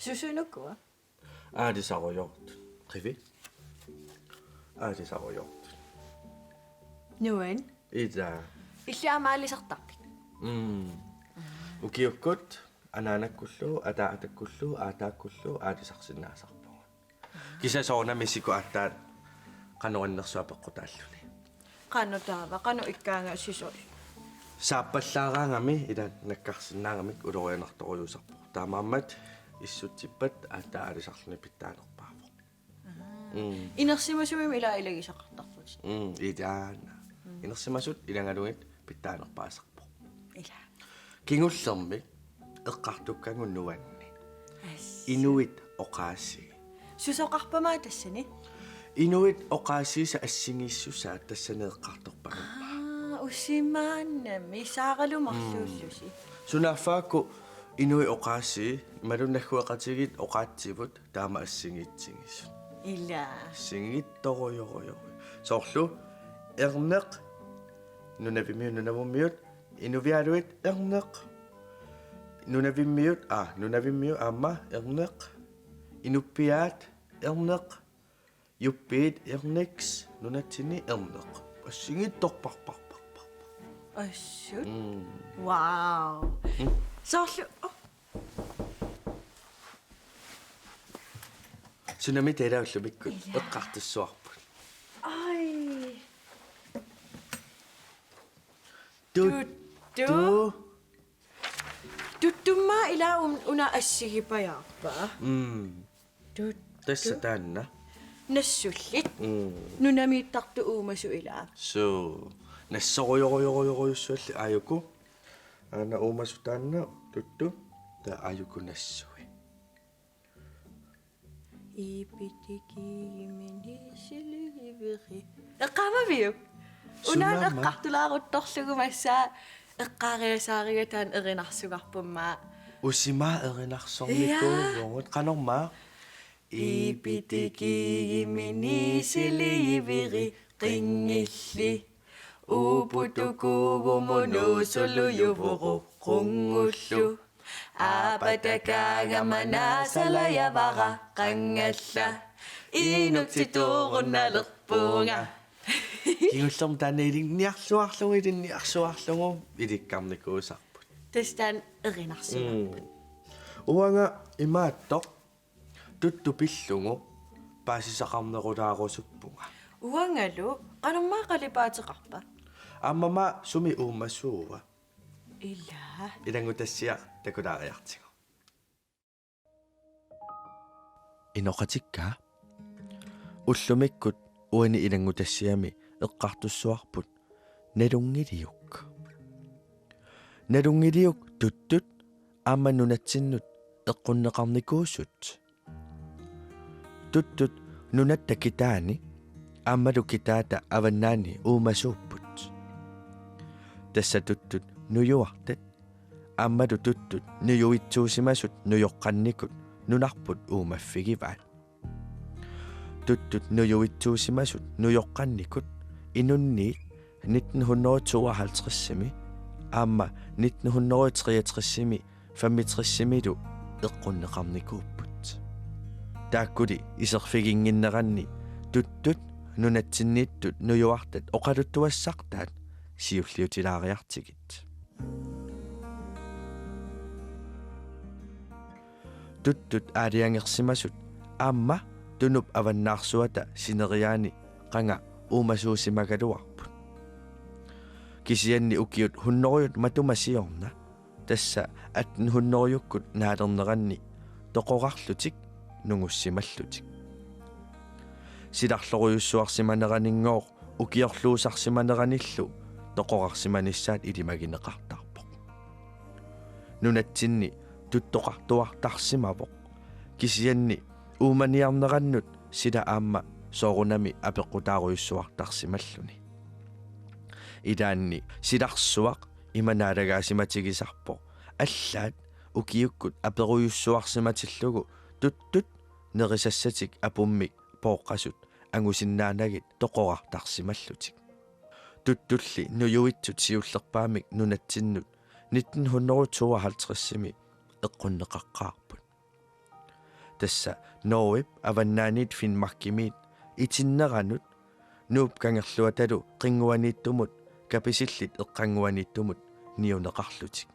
Susunukua. Aadisarujort. Rivi. Aadisarujort. Nuan. Ida. Иллаамаалисартарпит. Ukiukkut anaanakkullu ataatakkullu aataakkullu aadisarsinnaasarpuga. Kisasoornami siku attaat qanuannersuapeqqutaalluni. Qanutaava qanu ikkaanga sisoi. Saappallaaraangami ila nakkarsinnaangamik ulorianertoruyusarpu. Taamaammat issutippat aataalisarluni pittaanerpaavo. Inersimasumim ila ilagisaqartarput. Idaana. Inersimasut ilangalungit pittaanerpaasarpu. Ila. Kingullermi eqqartukkangunnuanni. Inuit oqaasi. Susoqarpamaa tassani. Inuit oqaasiisa assingissusaa tassaneeqqartorpaga. Usimaannami saaqalumarluullusi. Sunaffaakku inui oqaasi malunnaguaqatigit oqaatsivut taama assingitsingis. Ila. Singittoruyoruyoru. Soorlu erneq nunavimmiut inuvialuit erneq nunavimmiut amma erneq inuppiaat erneq yuppiit ernex nunatsini erneq assingittorparparparpar. Assut. Wow. Soorlu. Sunami teilaullumikku eqqartussuarput. Ai. Tuttumma ila una assigipajaarpa. Tässä tänna. Nassullit. Nunamiittartu uumasu ila. So, nassorujorujorujorujussualli ajuku. Ana uumasu tanna tuttu ta ajuku nassui. Ipitiki minisiliiveri. Eqqamaviuk. Unaan eqqartulaaruttorlugumassa eqqaariasaarigataan erinarsugarpummaa. Usimaa erinarsornikku jongut qanormaa. Ipitiki minisiliiveri qingilli. Uputukugumunusuluyuvuru qungullu. Apatakaagamanaasalayavara qangalla. Inutsituurunnalerpuunga. Kingullerm taanniilinniarluarlugu ilikkarnikuusarput. Tastaan erinarsugarput. Uanga imaattoq tuttu pillungu paasisaqarnerulaarussuppunga. Uangalu qanormaa qalipaateqarpa. Ammama sumi uummassuuga. Ila. Ilangutassiaq takulaariartigu. Inoqatikka ullumikkut uani ilangutassiami eqqartussuarput nalungiliuk. Nalungiliuk tuttut aamma nunatsinnut eqqunneqarnikuussut. Tuttut nunatta kitaani aammalu kitaata avannaani uumasuupput. Tässä tuttut nujuartat aammalu tuttut nujuvitsuusimasut nujoqqannikut nunarput uumaffigivaat. Tuttut nujuvitsuusimasut nujoqqannikut inunniit 1952-simi aamma 1963-simi fammitrissimilu eqqunneqarnikuupput. Taakkuli iserfiginginneranni tuttut nunatsinniittut nujuartat oqaluttuassartaat siulliutilaariartigit. Tuttut aaliangersimasut aamma tunup avannaarsuata sineriaani qanga uumasuusimagaluarput. Kisianni ukiut hunnoruyut matumasiorna tassa atten hunnoruyukkut naalerneranni toqorarlutik nungussimallutik. Silarloruyussuarsimaneraningooq ukiorluusarsimaneranillu toqorarsimanissaat ilimagineqartarpoq. Nunatsinni tuttoqartuartarsimapoq kisianni uumaniarnerannut sila aamma soorunami apeqqutaaruyussuartarsimalluni. Idaanni silarsuaq imanaalagaasimatikisarpoq allaat ukiukkut aperuyussuarsimatillugu tuttut nerisassatik apummik pooqqasut angusinnaanagit toqorartarsimallutik. Tuttulli nujuvitsut siullerpaamik nunatsinnut 1952-simi eqqunneqaqqaarput. тасса Норвип аваннаанит финмаркимиит итиннеранут нууп кангерлуаталу қингуанииттумут каписиллит эққангуанииттумут ниунеқарлутик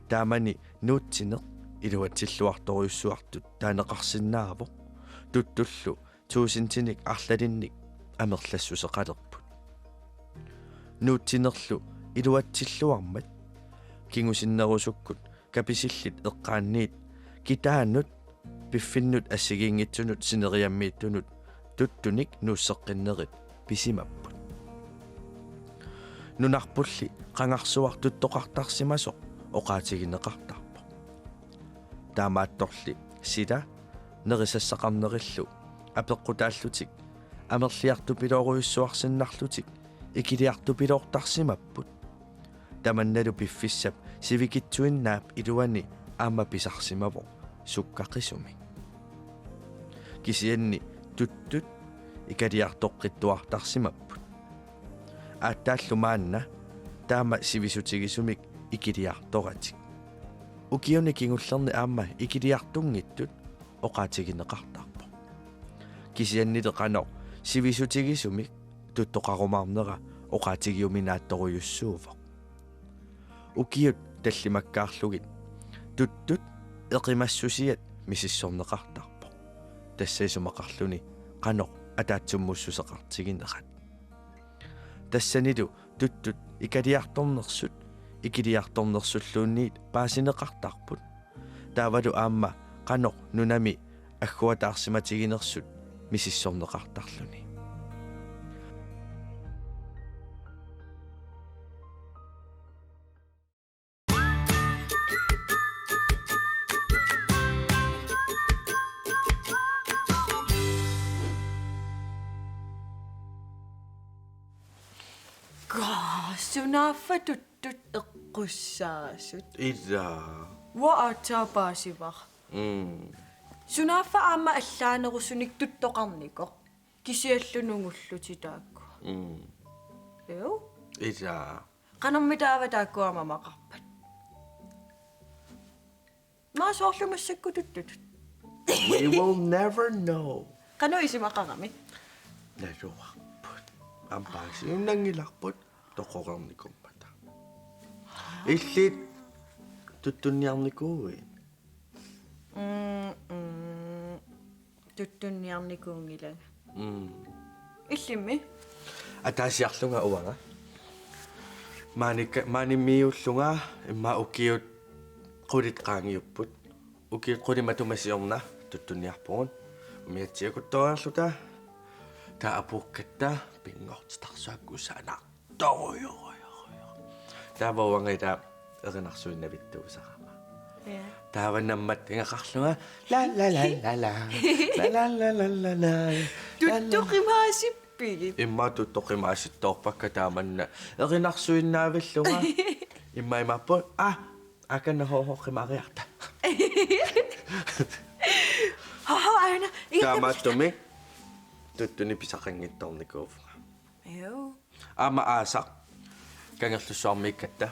таамани нуутсинеқ илуатсиллуарторюссуартут таанеқарсиннаавоқ туттуллу туусинтиник арлалинник амерлассусеқалерпут нуутсинерлу илуатсиллуармат кингусиннерусуккут каписиллит эққаанниит китааннут пиффиннут ассигиингитсунут синериаммииттунут туттуник нууссеққиннерит писимаппут нунарпулли қангарсуартуттоқартарсимасоқ оқаатигинеқартарпо таамаатторли сила нерисассақарнериллу апеққутааллутик амерлиартупилооруйуссуарсиннарлутик икилиартупилоортарсимаппут таманналу пиффиссап сивикитсуиннаап илуани аама писарсимаво суккақисуми кисианни туттут икалиартоққиттуартарсимаппут ааттааллумаанна таама сивисутигисумик икилиарторатик укиуни кингуллерни аама икилиартунгиттут оқаатигинеқартарпо кисианниле қано сивисутигисумик туттоқарумаарнера оқаатигиуминаатторуйуссуувоқ укиут таллимаккаарлугит туттут эқимассусиат мисиссорнеқартарпо тассаисумақарлуни қано атаатсуммуссусеқартигинерат тассанилу туттут икалиарторнерсут икилиарторнерсуллуунниит паасинеқартарпут таавалу аама қано нунами аггуатаарсиматигинерсут мисиссорнеқартарлуни Sunaffa tuttut eqqussaasut. Illa. Waatapaasivar. Sunaffa aama allaanerusunik tuttoqarniko. Kisiallunungulluti Ew. Illa. Qanermitaava taakkuama maqarpat. Maasoorlumassakku tuttut. We will never know. Qanu isimaqarami. Naluarput. Ampaasi unnangilarput toqoqarnikummata. Illit tuttunniarnikuuin. Tuttunniarnikuungilaga. Illimmi? Ataasiarlunga uanga. Maanimmiullunga imma ukiut qulit qaangiupput. Ukiut qulimatumasiorna tuttunniarpugun. Umiatsiakuttoraarluta ta apukkatta pingortitarsuakkusaana toruyo. Taavauangita erinarsuinnavittuusarama. Taavannammat ingaqarlunga la la la la la la la la la la Tuttuqimaasippi. imma tuttoqimaasittoorpakka taamanna erinarsuinnaavillunga immaimappu akanna hohoqimariarta Haha aina. taamattumi tuttuni pisaqanngittornikuufuga Ew. ama aasa kangerlussuarmiikkatta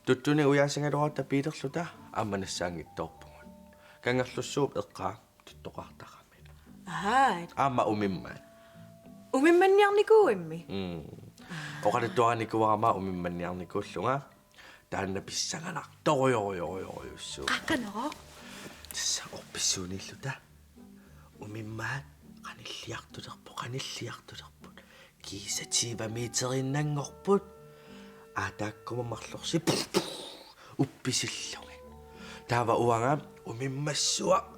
tuttuni uyaasingaloorta piilerluta aammanassaangittoorpugun kangerlussuup eqqaa tuttoqartaqami Haat. ama umimmaan Umimmanniarnikuimmi. oqalattuarnikuarama umimmanniarnikuullunga taanna pissanganartorioriorioriussu Qaqqanero. tassa orpissuunilluta umimmaat qanilliartulerput kiisatiivamiiterinnangorput aataakkumamarlorsi uppisillungi taava uanga umimmassua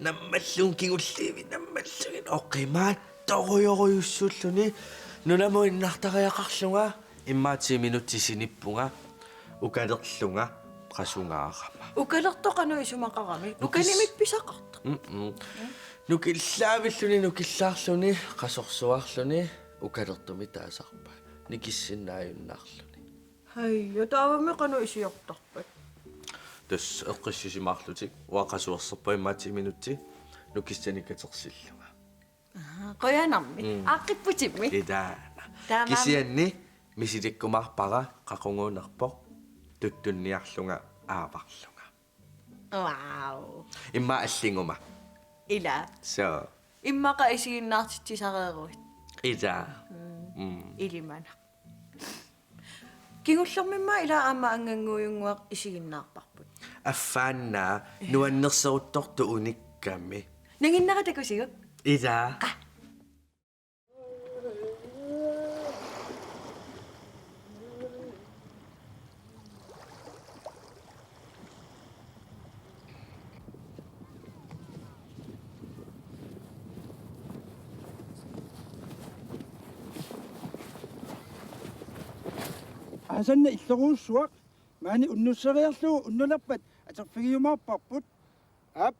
nammallun kingulliivi nammallugin oqimaattorioriussulluni nunamuinnartariaqarlunga immaati minuttisinippunga ukalerlunga qasungaarama Ukalertoqanu isumaqarami. Ukanimik pisaqarta. nukillaaavilluni nukillaarluni qasorsuarluni ukalertumi taasarpa nikissinnaayunnaarluni Hayya taavami qanu isiortarpat. tas eqqissisimaarlutik uaqasuerserpa immaati minutti nukissanikatersillunga Qoyanarmi. Aaqqipputimmi. idaana Taamam. kisianni misilikkumarpara qaqunguunerpoq tuttunniarlunga aaparlunga Wow. Imma allinguma. Ila. So. Immaqa isiginnaartitsareeruit. Ida. Ilimana. Kingullermimma ila aama anganguuyunguaq isiginnaarparput. Affaanna nuannerseruttortu unikkami. Nanginnaratakusiguk. Ida. Asanna иллерусsuaq maani unnusseriarlugu unnulerpat aterfigiumaarparput ap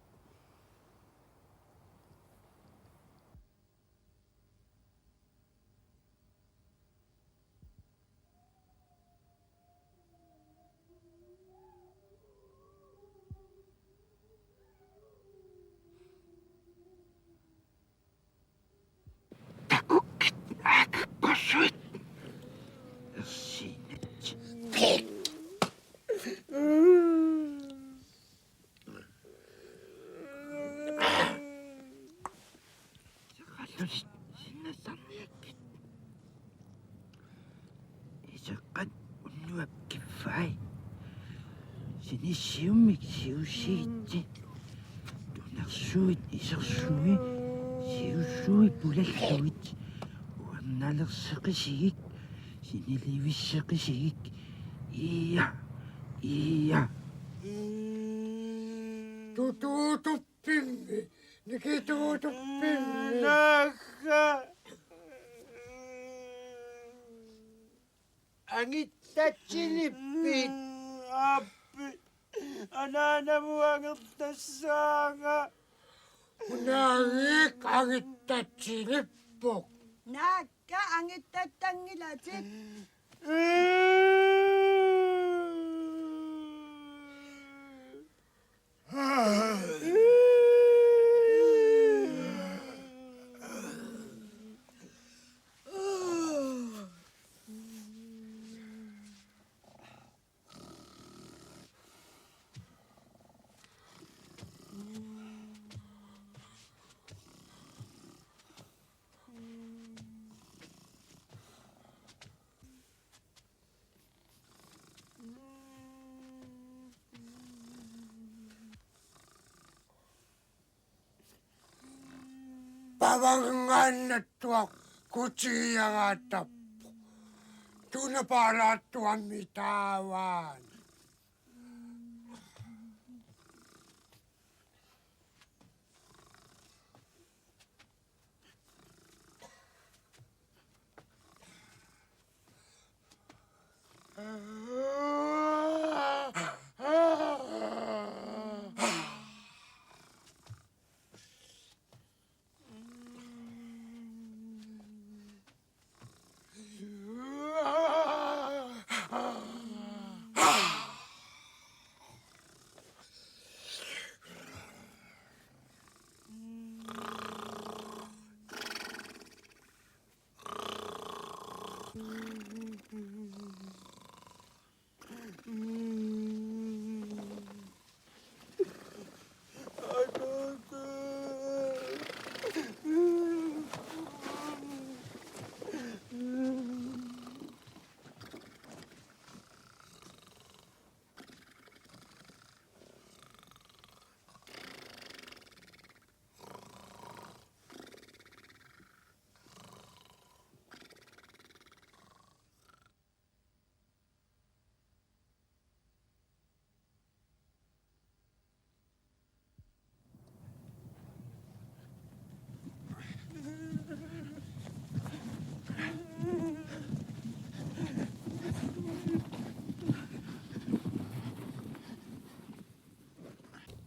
Kosuit. Isaqat unnuap kiffai. Sini siummik siusiitti. Tunarsuit isersugi siussuit pulalluit. Uannalerseqisigik sinilivisseqisigik. Iya. Tututuppimmi. Nikitutuppimmi. Nakka. Angittatsilippit. Appi. Ananamuangertassaanga. Unagik angittatsilippuk. Nakka angittattangilati. Pavangannattua kutsijagaatappu. Tunapalattua mitään.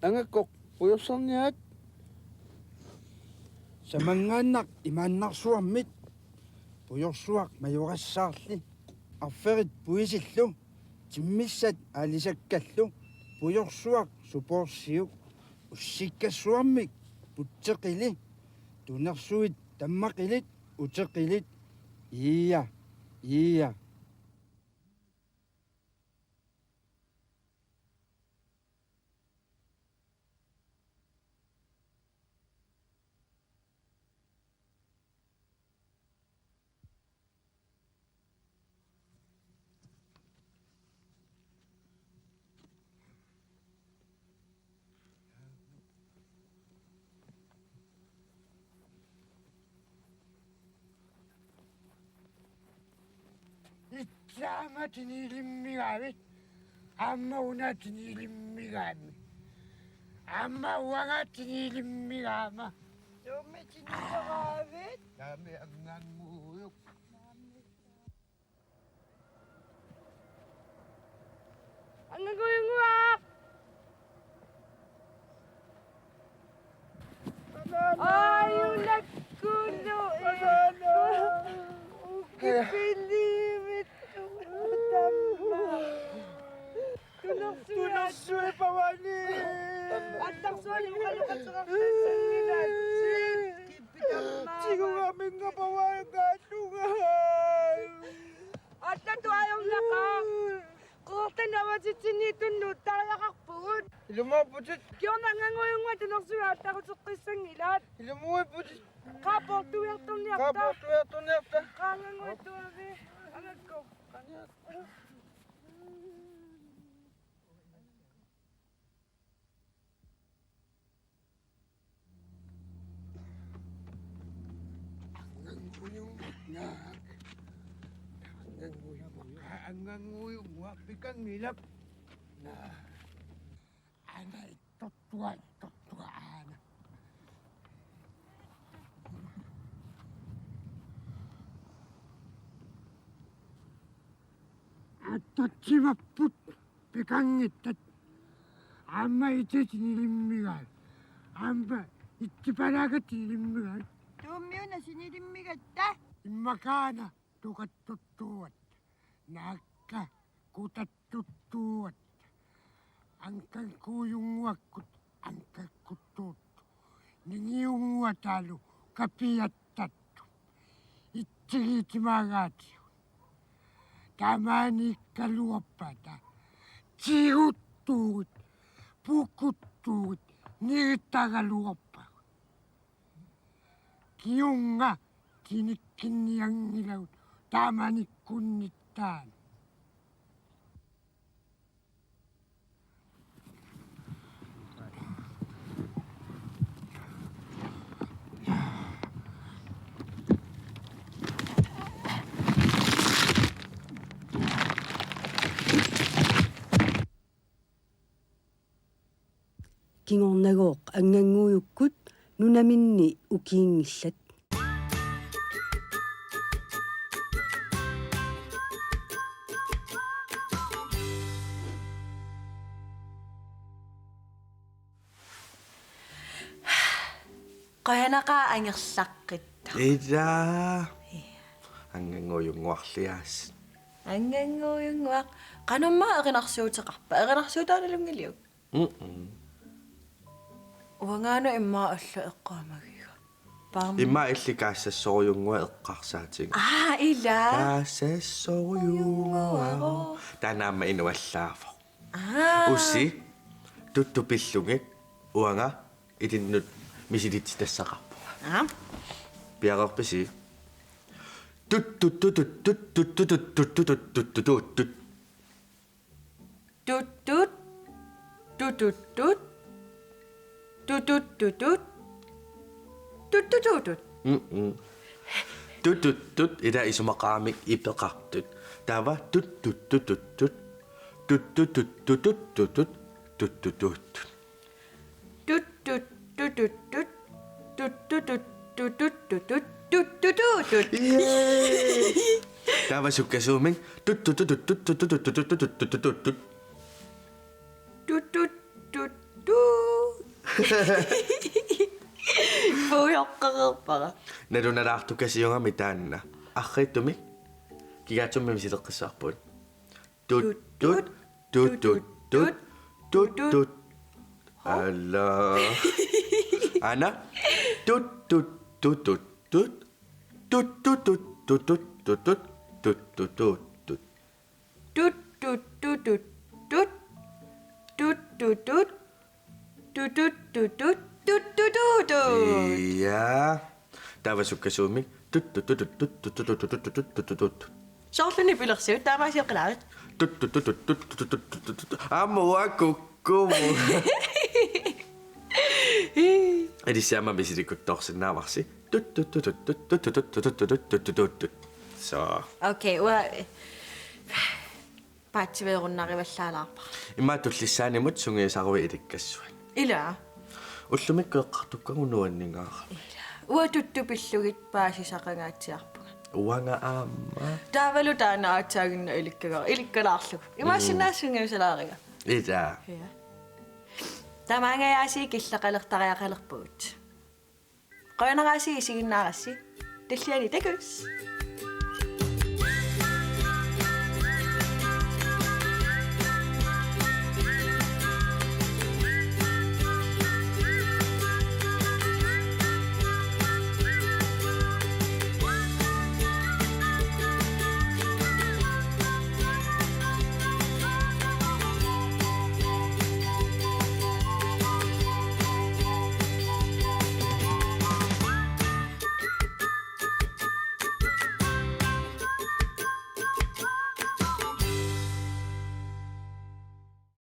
Tangakok puyussarniat. Samangaannak imaannarsuammit. Puyursuaq majorassaarli. Arferit puisillu. Timmissat aalisakkallu. Puyursuaq suporsiuk. Ussikassuammik putseqili. Tunersuit tammaqilit uteqilit. Iya. Itsama tinilimigami. Amma una tinilimigami. Amma uanga tinilimigama. Dumme tinitawawit. Dami ang nanguyok. Ang naguyungwak! Ay, yung nagkulo eh. Pilimit. Tunok suya pa wani. At taksuan yung kalukat sa kakasal nila. Sigo kami nga bawal gatungan. At natuayong lakang. Kuta naman si Chinitun no, tayo kakpun. Lumapot Kaya nangangoyong nga tunok suya at ako sa kisang ilat. lumapot Kapag tuwang tunyak ta. tunap ta. Kangangoy tuwang eh. Angat ko. Ang nanguyok mo, pikang nilap. Ana itutuan. At simaput, pikang itat. Amma iti sinilimigal. Amma iti panagat sinilimigal. Tumyo na sinilimigat ta. Imakana tukat tutuat. Naka kutat tutuat. Ang kagkuyong wakut, ang kagkutut. Ningiyong watalo, kapiyat tatu. Iti magati. Tamani kaluapata. Ciutut, pukutut, nitagaluapa. Kiyong nga, kinikin niyang nilaw, tamani kunitan. Kingornagoq anganguyukkut nunaminni ukiingillat Kaya nakaangerlakit. Ida. Anganguyong waklias. Anganguyong wak. Kano ma akinaksuot sa kapa? Akinaksuot ako nilang ngiliw. Nga no ima alla iqamagiga. Pam. Ima illikassa soojungua eqqarsaatig. Ila. Kassa soojungua. Tanaama inuallaafo. Ussi tuttupillungik uanga itinnut misilit tassaqarpu. Piaqarpisi. Tut. Tut tut tut tut tut. Tut ida isumaqaamik ipeqartut. Tava tut. Tava sukkasuuming tut. Puyoqqaqerpaqa. Narunaraartu kasiunga mitaanna. Arrittumik kigatsummi misileqqissaarput. Tut. Allah. Ana tut. Iya. Tava sukkasuumik tut. Soorluni pilersiut taamaasioqilaarit. Amua kukkumu. Edisiama misilikuttoorsinaamарси. So. Okay, Paattiveerunnarivallaalaarpa. Imma tullissaaнимut sungiisarui ilikkassua. Ila. Ullumikkeeqqartukkagunuanningaara. Uatuttupillugit paasisaqangaatiarpuga. Uanga aamma. Taavalu taana aataaginna ilikkalaarlugu. Imaassinnaassungiusalaariga. Ida. Ja. Tamaangayaasi killaqalertariaqalerpugut. Qoyanaraasi isiginnaarassi. Tilliani takus.